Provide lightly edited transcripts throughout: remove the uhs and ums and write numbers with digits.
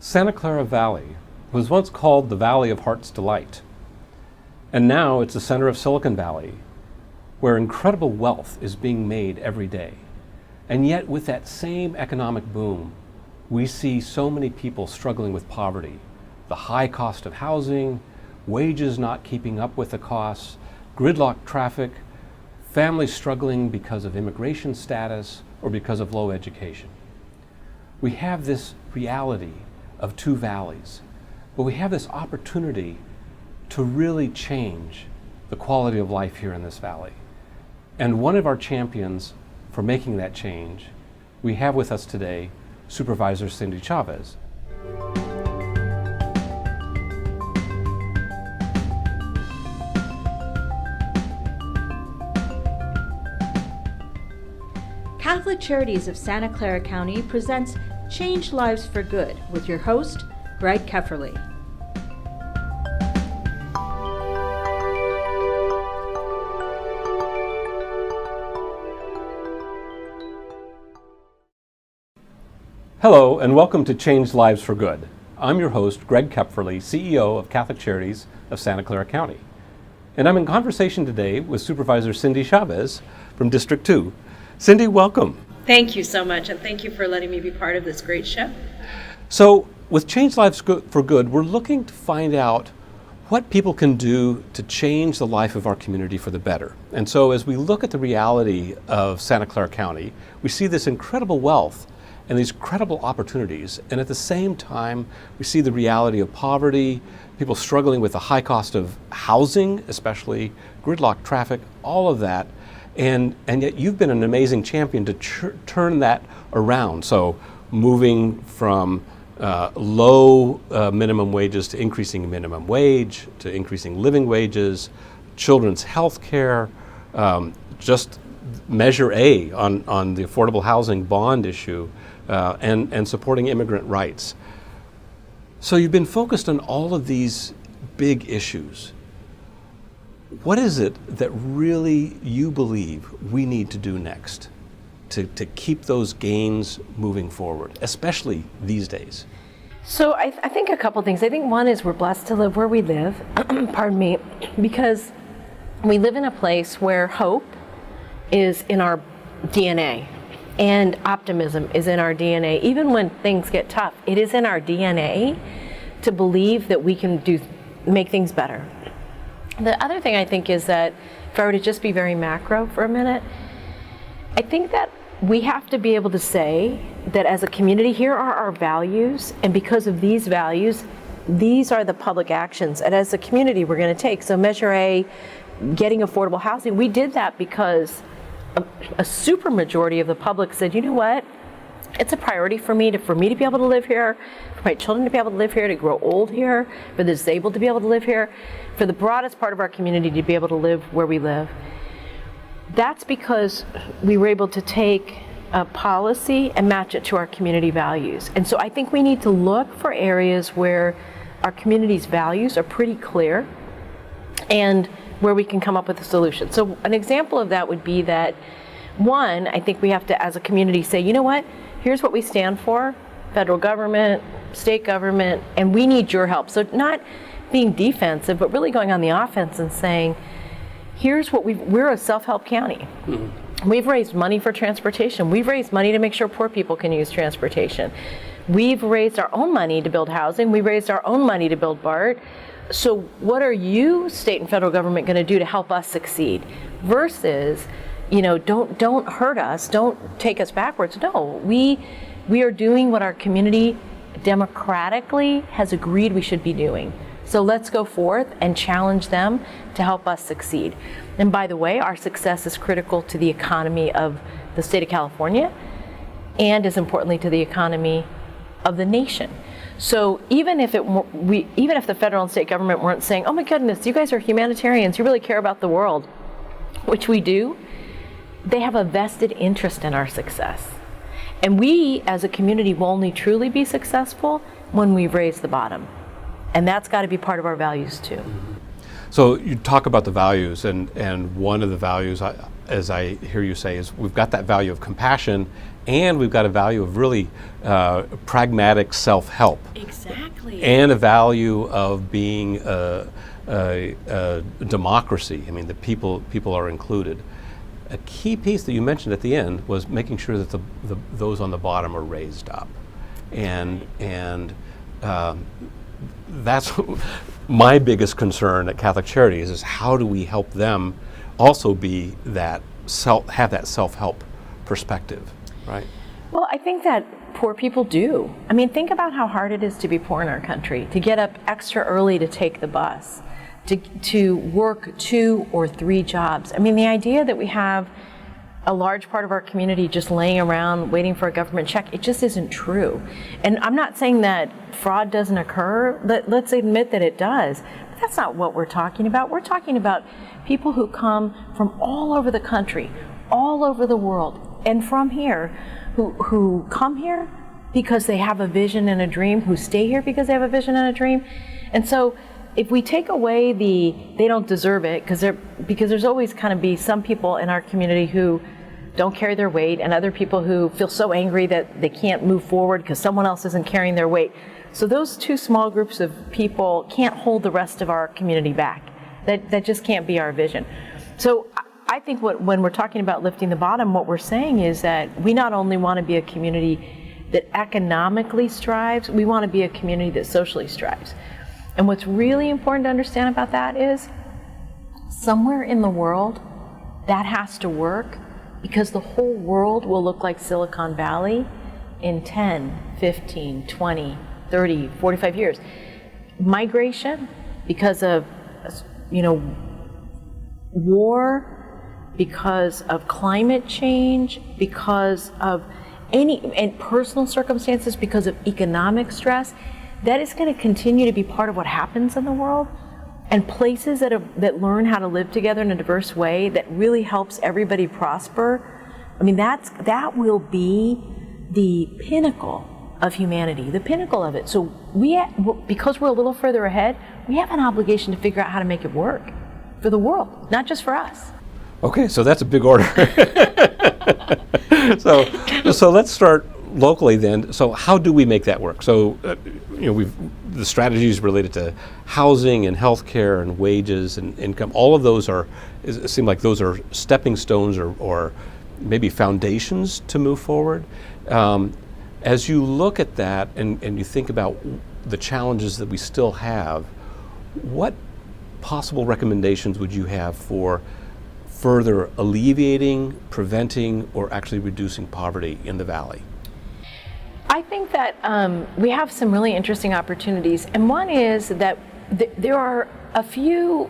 Santa Clara Valley was once called the Valley of Heart's Delight, and now it's the center of Silicon Valley, where incredible wealth is being made every day. And yet with that same economic boom, we see so many people struggling with poverty, the high cost of housing, wages not keeping up with the costs, gridlock traffic, families struggling because of immigration status or because of low education. We have this reality of two valleys, but we have this opportunity to really change the quality of life here in this valley. And one of our champions for making that change, we have with us today Supervisor Cindy Chavez. Catholic Charities of Santa Clara County presents Change Lives for Good with your host, Greg Kefferly. Hello and welcome to Change Lives for Good. I'm your host, Greg Kepferly, CEO of Catholic Charities of Santa Clara County. And I'm in conversation today with Supervisor Cindy Chavez from District 2. Cindy, welcome. Thank you so much, and thank you for letting me be part of this great show. So with Change Lives for Good, we're looking to find out what people can do to change the life of our community for the better. And so as we look at the reality of Santa Clara County, we see this incredible wealth and these incredible opportunities. And at the same time, we see the reality of poverty, people struggling with the high cost of housing, especially gridlock traffic, all of that. And yet you've been an amazing champion to turn that around. So moving from low minimum wages to increasing minimum wage, to increasing living wages, children's health care, just Measure A on the affordable housing bond issue, and supporting immigrant rights. So you've been focused on all of these big issues. What is it that really you believe we need to do next to keep those gains moving forward, especially these days? So I think a couple things. I think one is we're blessed to live where we live, pardon me, because we live in a place where hope is in our DNA and optimism is in our DNA. Even when things get tough, it is in our DNA to believe that we can make things better. The other thing I think is that, if I were to just be very macro for a minute, I think that we have to be able to say that as a community, here are our values, and because of these values, these are the public actions, and as a community we're going to take. So Measure A, getting affordable housing, we did that because a super majority of the public said, you know what, it's a priority for me to be able to live here, for my children to be able to live here, to grow old here, for the disabled to be able to live here, for the broadest part of our community to be able to live where we live. That's because we were able to take a policy and match it to our community values. And so I think we need to look for areas where our community's values are pretty clear and where we can come up with a solution. So an example of that would be that, one, I think we have to, as a community, say, you know what, here's what we stand for, federal government, state government, and we need your help. So not being defensive, but really going on the offense and saying, here's what we're a self-help county. Mm-hmm. We've raised money for transportation. We've raised money to make sure poor people can use transportation. We've raised our own money to build housing. We raised our own money to build BART. So what are you, state and federal government, going to do to help us succeed? Versus, don't hurt us, don't take us backwards. No, we are doing what our community democratically has agreed we should be doing. So let's go forth and challenge them to help us succeed. And by the way, our success is critical to the economy of the state of California, and as importantly to the economy of the nation. So even if the federal and state government weren't saying, oh my goodness, you guys are humanitarians, you really care about the world, which we do, they have a vested interest in our success. And we as a community will only truly be successful when we raise the bottom. And that's got to be part of our values too. So you talk about the values, and one of the values, as I hear you say, is we've got that value of compassion, and we've got a value of really pragmatic self-help. Exactly. And a value of being a democracy. I mean, the people are included. A key piece that you mentioned at the end was making sure that those on the bottom are raised up, and that's my biggest concern at Catholic Charities is how do we help them also be have that self-help perspective, right? Well, I think that poor people do. I mean, think about how hard it is to be poor in our country, to get up extra early to take the bus, to work 2 or 3 jobs. I mean, the idea that we have a large part of our community just laying around waiting for a government check, it just isn't true. And I'm not saying that fraud doesn't occur, let's admit that it does. But that's not what we're talking about. We're talking about people who come from all over the country, all over the world, and from here, who come here because they have a vision and a dream, who stay here because they have a vision and a dream. And so if we take away they don't deserve it, because there's always kind of be some people in our community who don't carry their weight, and other people who feel so angry that they can't move forward because someone else isn't carrying their weight. So those 2 small groups of people can't hold the rest of our community back. That just can't be our vision. So I think when we're talking about lifting the bottom, what we're saying is that we not only want to be a community that economically strives, we want to be a community that socially strives. And what's really important to understand about that is somewhere in the world that has to work, because the whole world will look like Silicon Valley in 10, 15, 20, 30, 45 years. Migration, because of war, because of climate change, because of and personal circumstances, because of economic stress, that is going to continue to be part of what happens in the world. And places that learn how to live together in a diverse way that really helps everybody prosper, I mean, that will be the pinnacle of humanity, the pinnacle of it. So because we're a little further ahead, we have an obligation to figure out how to make it work for the world, not just for us. Okay, so that's a big order. So let's start locally then. So how do we make that work? So the strategies related to housing and healthcare and wages and income, all of those seem like those are stepping stones or maybe foundations to move forward. As you look at that and you think about the challenges that we still have, what possible recommendations would you have for further alleviating, preventing, or actually reducing poverty in the Valley? I think that we have some really interesting opportunities, and one is that there are a few,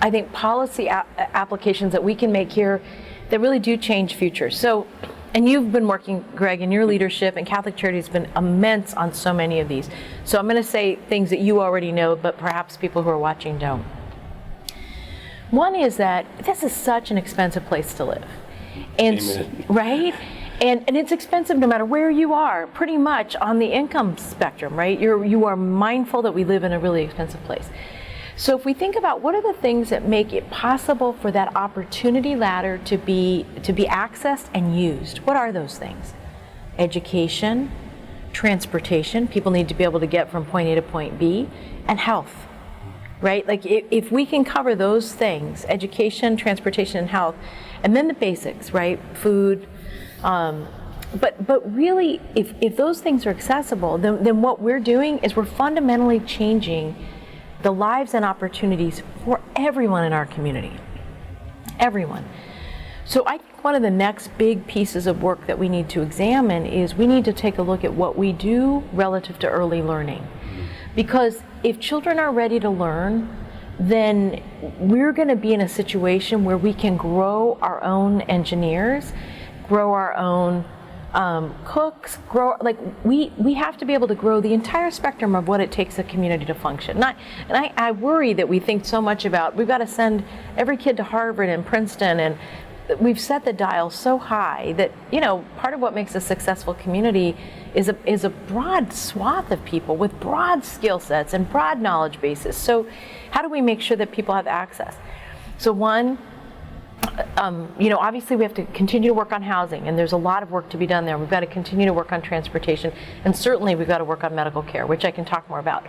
I think, policy applications that we can make here that really do change futures. So, and you've been working, Greg, in your leadership, and Catholic Charities has been immense on so many of these. So I'm going to say things that you already know, but perhaps people who are watching don't. One is that this is such an expensive place to live, and right? And it's expensive no matter where you are, pretty much on the income spectrum, right? You are mindful that we live in a really expensive place. So if we think about what are the things that make it possible for that opportunity ladder to be accessed and used, what are those things? Education, transportation, people need to be able to get from point A to point B, and health, right? Like if we can cover those things, education, transportation, and health, and then the basics, right? Food, but really, if those things are accessible, then what we're doing is we're fundamentally changing the lives and opportunities for everyone in our community. Everyone. So I think one of the next big pieces of work that we need to examine is we need to take a look at what we do relative to early learning. Because if children are ready to learn, then we're going to be in a situation where we can grow our own engineers, grow our own cooks, we have to be able to grow the entire spectrum of what it takes a community to function. I worry that we think so much about we've got to send every kid to Harvard and Princeton, we've set the dial so high that, part of what makes a successful community is a broad swath of people with broad skill sets and broad knowledge bases. So how do we make sure that people have access? So one, obviously we have to continue to work on housing, and there's a lot of work to be done there. We've got to continue to work on transportation, and certainly we've got to work on medical care, which I can talk more about.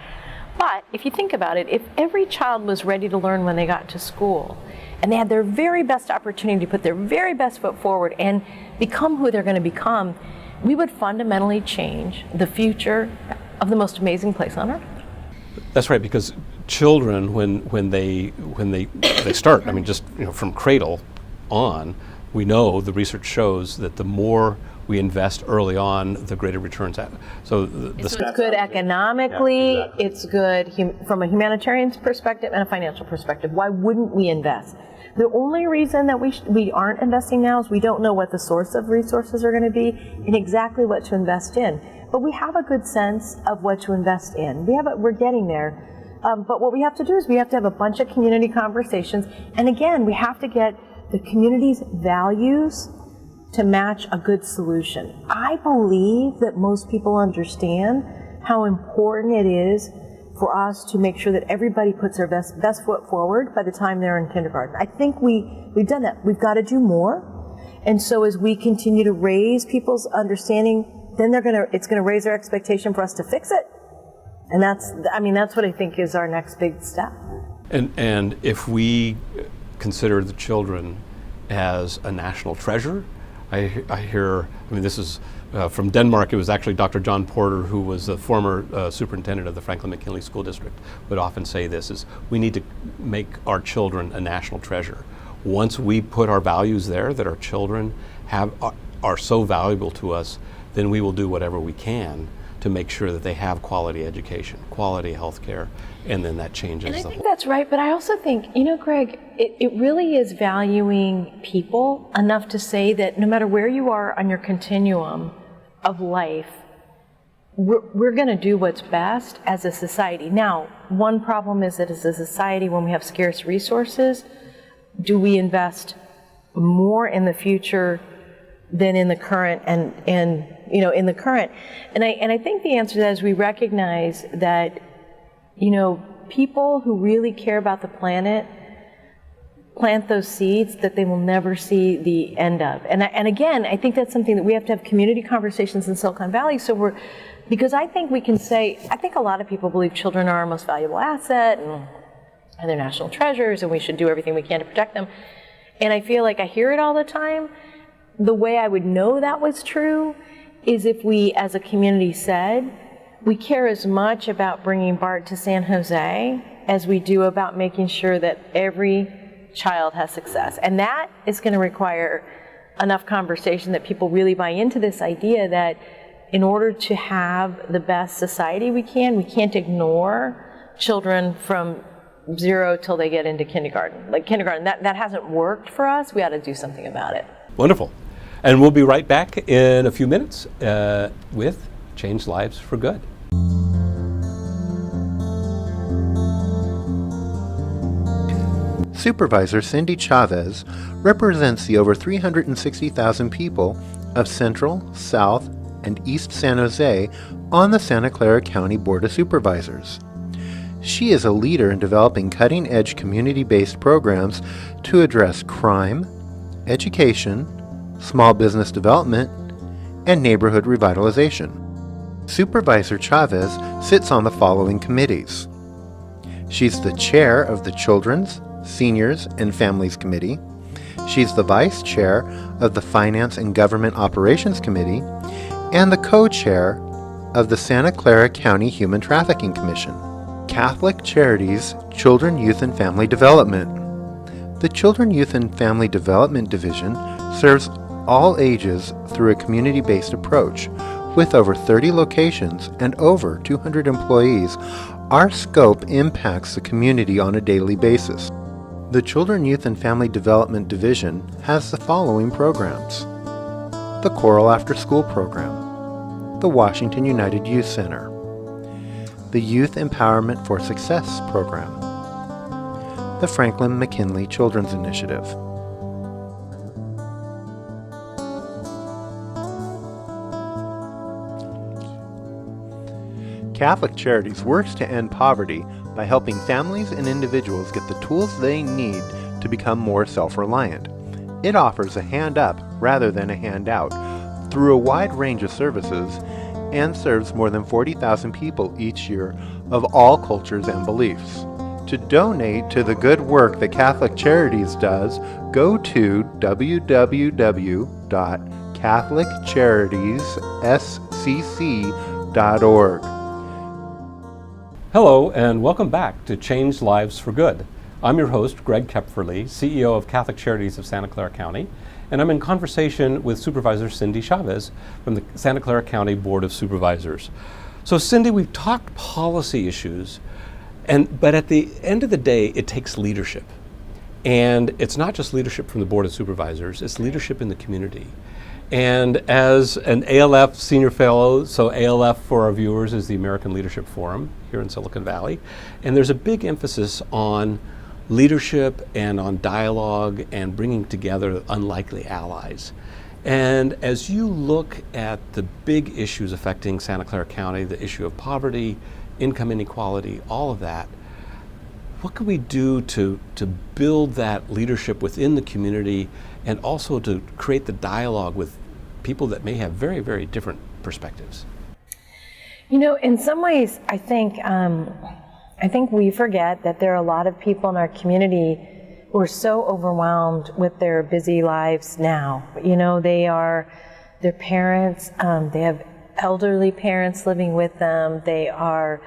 But if you think about it, if every child was ready to learn when they got to school, and they had their very best opportunity to put their very best foot forward and become who they're going to become, we would fundamentally change the future of the most amazing place on earth. That's right, because children, when they start, just from cradle on, we know the research shows that the more we invest early on, the greater returns. So it's good economically. Yeah, exactly. It's good from a humanitarian perspective and a financial perspective. Why wouldn't we invest? The only reason that we aren't investing now is we don't know what the source of resources are going to be and exactly what to invest in. But we have a good sense of what to invest in. We're getting there. But what we have to do is we have to have a bunch of community conversations. And again, we have to get the community's values to match a good solution. I believe that most people understand how important it is for us to make sure that everybody puts their best foot forward by the time they're in kindergarten. I think we've done that. We've got to do more. And so as we continue to raise people's understanding, then it's going to raise their expectation for us to fix it. And that's what I think is our next big step. And if we consider the children as a national treasure, I hear, this is from Denmark. It was actually Dr. John Porter, who was the former superintendent of the Franklin McKinley School District, would often say this, is we need to make our children a national treasure. Once we put our values there, that our children are so valuable to us, then we will do whatever we can to make sure that they have quality education, quality health care, and then that changes the whole. And I think that's right, but I also think, Greg, it really is valuing people enough to say that no matter where you are on your continuum of life, we're going to do what's best as a society. Now, one problem is that as a society, when we have scarce resources, do we invest more in the future than in the current and in the current? And I think the answer to that is we recognize that, people who really care about the planet plant those seeds that they will never see the end of. And again, I think that's something that we have to have community conversations in Silicon Valley. Because I think we can say, I think a lot of people believe children are our most valuable asset and they're national treasures and we should do everything we can to protect them. And I feel like I hear it all the time. The way I would know that was true is if we, as a community, said, we care as much about bringing BART to San Jose as we do about making sure that every child has success. And that is going to require enough conversation that people really buy into this idea that in order to have the best society we can't ignore children from 0 till they get into kindergarten. Like kindergarten, that hasn't worked for us. We ought to do something about it. Wonderful. And we'll be right back in a few minutes with Change Lives for Good. Supervisor Cindy Chavez represents the over 360,000 people of Central, South, and East San Jose on the Santa Clara County Board of Supervisors. She is a leader in developing cutting-edge community-based programs to address crime, education, small business development, and neighborhood revitalization. Supervisor Chavez sits on the following committees. She's the chair of the Children's, Seniors, and Families Committee. She's the vice chair of the Finance and Government Operations Committee and the co-chair of the Santa Clara County Human Trafficking Commission. Catholic Charities Children, Youth, and Family Development. The Children, Youth, and Family Development Division serves all ages through a community-based approach. With over 30 locations and over 200 employees, our scope impacts the community on a daily basis. The Children, Youth, and Family Development Division has the following programs: the Choral After School Program, the Washington United Youth Center, the Youth Empowerment for Success Program, the Franklin McKinley Children's Initiative. Catholic Charities works to end poverty by helping families and individuals get the tools they need to become more self-reliant. It offers a hand up rather than a handout through a wide range of services and serves more than 40,000 people each year of all cultures and beliefs. To donate to the good work that Catholic Charities does, go to www.catholiccharities.scc.org. Hello, and welcome back to Change Lives for Good. I'm your host, Greg Kepferly, CEO of Catholic Charities of Santa Clara County, and I'm in conversation with Supervisor Cindy Chavez from the Santa Clara County Board of Supervisors. So Cindy, we've talked policy issues, but at the end of the day, it takes leadership. And it's not just leadership from the Board of Supervisors, it's leadership in the community. And as an ALF Senior Fellow, so ALF for our viewers is the American Leadership Forum here in Silicon Valley, and there's a big emphasis on leadership and on dialogue and bringing together unlikely allies. And as you look at the big issues affecting Santa Clara County, the issue of poverty, income inequality, all of that, what can we do to build that leadership within the community and also to create the dialogue with people that may have very, very different perspectives? You know, in some ways, I think we forget that there are a lot of people in our community who are so overwhelmed with their busy lives now. You know, their parents, they have elderly parents living with them. They are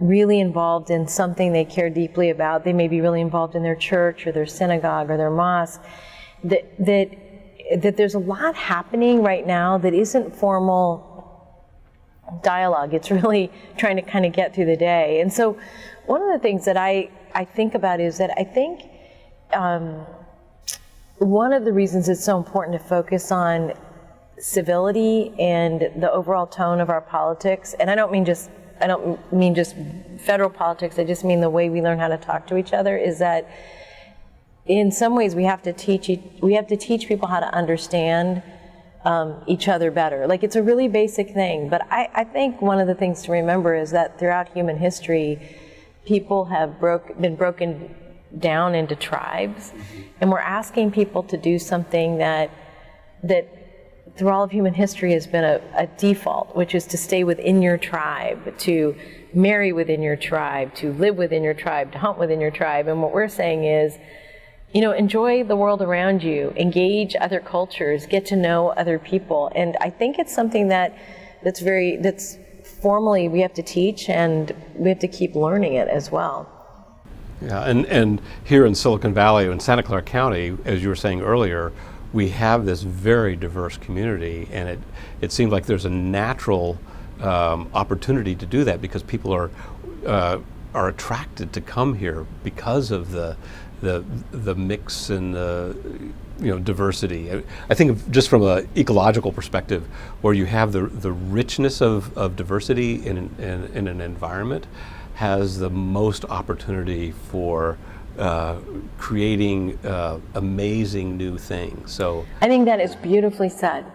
really involved in something they care deeply about. They may be really involved in their church or their synagogue or their mosque. That there's a lot happening right now that isn't formal dialogue. It's really trying to kind of get through the day. And so one of the things that I think about is that I think one of the reasons it's so important to focus on civility and the overall tone of our politics, and I don't mean just federal politics, I just mean the way we learn how to talk to each other, is that in some ways we have to teach people how to understand each other better. Like, it's a really basic thing, but I think one of the things to remember is that throughout human history, people have been broken down into tribes, and we're asking people to do something that through all of human history has been a default, which is to stay within your tribe, to marry within your tribe, to live within your tribe, to hunt within your tribe. And what we're saying is, you know, enjoy the world around you, engage other cultures, get to know other people. And I think it's something that's formally we have to teach, and we have to keep learning it as well. Yeah, and here in Silicon Valley, in Santa Clara County, as you were saying earlier, we have this very diverse community, and it seems like there's a natural opportunity to do that because people are attracted to come here because of the mix and the diversity. I think just from an ecological perspective, where you have the richness of diversity in an environment, has the most opportunity for creating amazing new things. So I think that is beautifully said.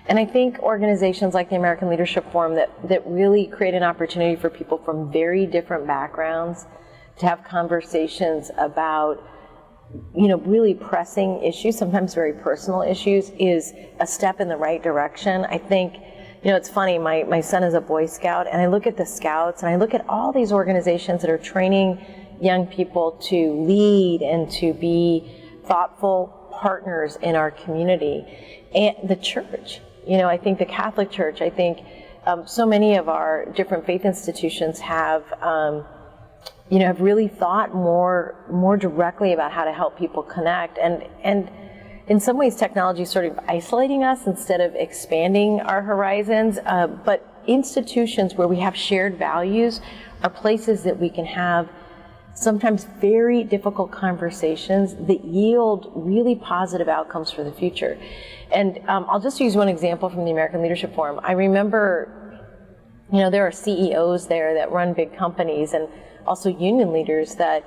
And I think organizations like the American Leadership Forum that really create an opportunity for people from very different backgrounds to have conversations about, really pressing issues, sometimes very personal issues, is a step in the right direction. I think, it's funny, my son is a Boy Scout, and I look at the Scouts, and I look at all these organizations that are training young people to lead and to be thoughtful partners in our community. And the church, I think the Catholic Church, I think so many of our different faith institutions have really thought more directly about how to help people connect. And in some ways, technology is sort of isolating us instead of expanding our horizons. But institutions where we have shared values are places that we can have sometimes very difficult conversations that yield really positive outcomes for the future. And I'll just use one example from the American Leadership Forum. I remember, there are CEOs there that run big companies, and also union leaders that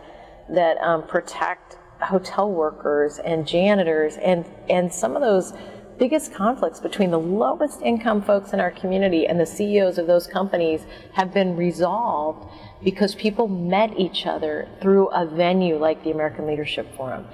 protect hotel workers and janitors, and some of those biggest conflicts between the lowest income folks in our community and the CEOs of those companies have been resolved because people met each other through a venue like the American Leadership Forum.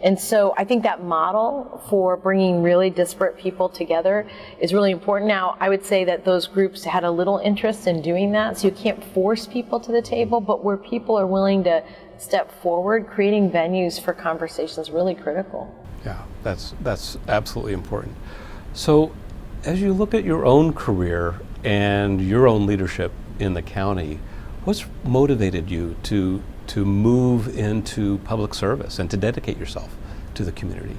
And so I think that model for bringing really disparate people together is really important. Now, I would say that those groups had a little interest in doing that, so you can't force people to the table, but where people are willing to step forward, creating venues for conversation is really critical. Yeah, that's absolutely important. So as you look at your own career and your own leadership in the county, what's motivated you to move into public service and to dedicate yourself to the community?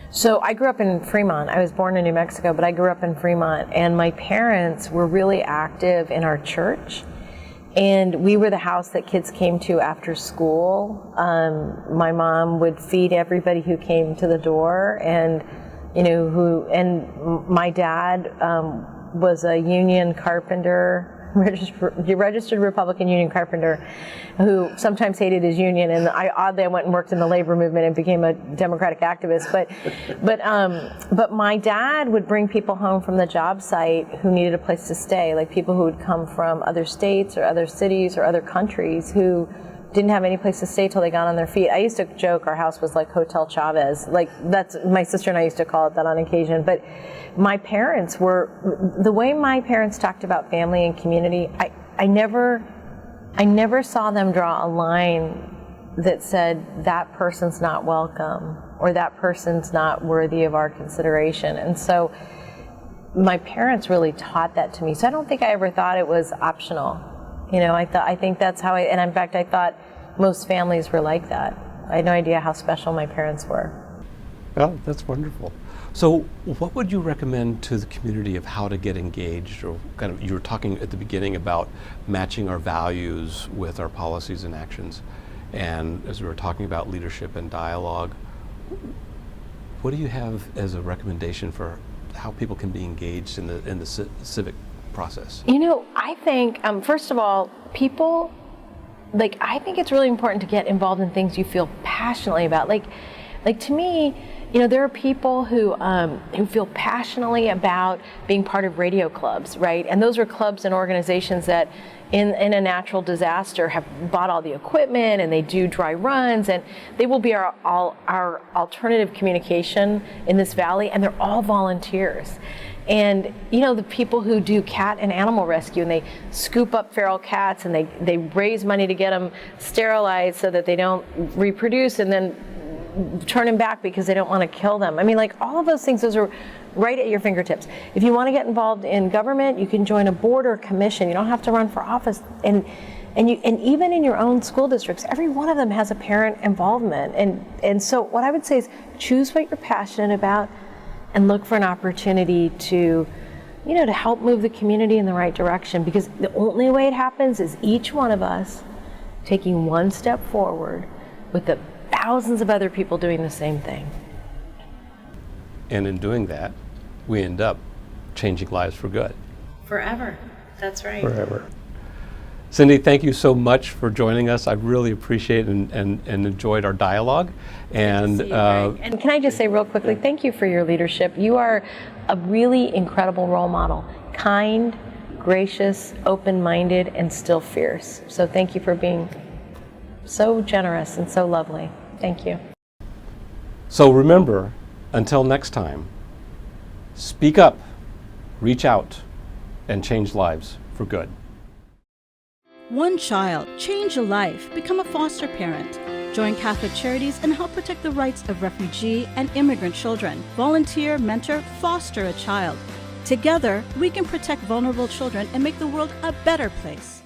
So I grew up in Fremont. I was born in New Mexico, but I grew up in Fremont, and my parents were really active in our church. And we were the house that kids came to after school. My mom would feed everybody who came to the door, and my dad was a union carpenter, registered Republican union carpenter, who sometimes hated his union. And oddly, I went and worked in the labor movement and became a Democratic activist. But my dad would bring people home from the job site who needed a place to stay, like people who would come from other states or other cities or other countries who didn't have any place to stay till they got on their feet. I used to joke our house was like Hotel Chavez. Like, that's, my sister and I used to call it that on occasion. But my parents were, the way my parents talked about family and community, I never saw them draw a line that said that person's not welcome or that person's not worthy of our consideration. And so my parents really taught that to me. So I don't think I ever thought it was optional. I think that's how and in fact, I thought most families were like that. I had no idea how special my parents were. Oh, that's wonderful. So what would you recommend to the community of how to get engaged, or you were talking at the beginning about matching our values with our policies and actions, and as we were talking about leadership and dialogue, what do you have as a recommendation for how people can be engaged in the civic process? I think, first of all, people, I think it's really important to get involved in things you feel passionately about. Like to me, there are people who feel passionately about being part of radio clubs, right? And those are clubs and organizations that in a natural disaster have bought all the equipment, and they do dry runs, and they will be our alternative communication in this valley, and they're all volunteers. And the people who do cat and animal rescue, and they scoop up feral cats and they raise money to get them sterilized so that they don't reproduce, and then turn them back because they don't want to kill them. I mean, all of those things, those are right at your fingertips. If you want to get involved in government, you can join a board or commission. You don't have to run for office. And even in your own school districts, every one of them has a parent involvement. And so what I would say is choose what you're passionate about and look for an opportunity to help move the community in the right direction, because the only way it happens is each one of us taking one step forward with the thousands of other people doing the same thing. And in doing that, we end up changing lives for good. Forever. That's right. Forever. Cindy, thank you so much for joining us. I really appreciate and enjoyed our dialogue. And and can I just say real quickly, thank you for your leadership. You are a really incredible role model. Kind, gracious, open-minded, and still fierce. So thank you for being so generous and so lovely. Thank you. So remember, until next time, speak up, reach out, and change lives for good. One child, change a life, become a foster parent. Join Catholic Charities and help protect the rights of refugee and immigrant children. Volunteer, mentor, foster a child. Together, we can protect vulnerable children and make the world a better place.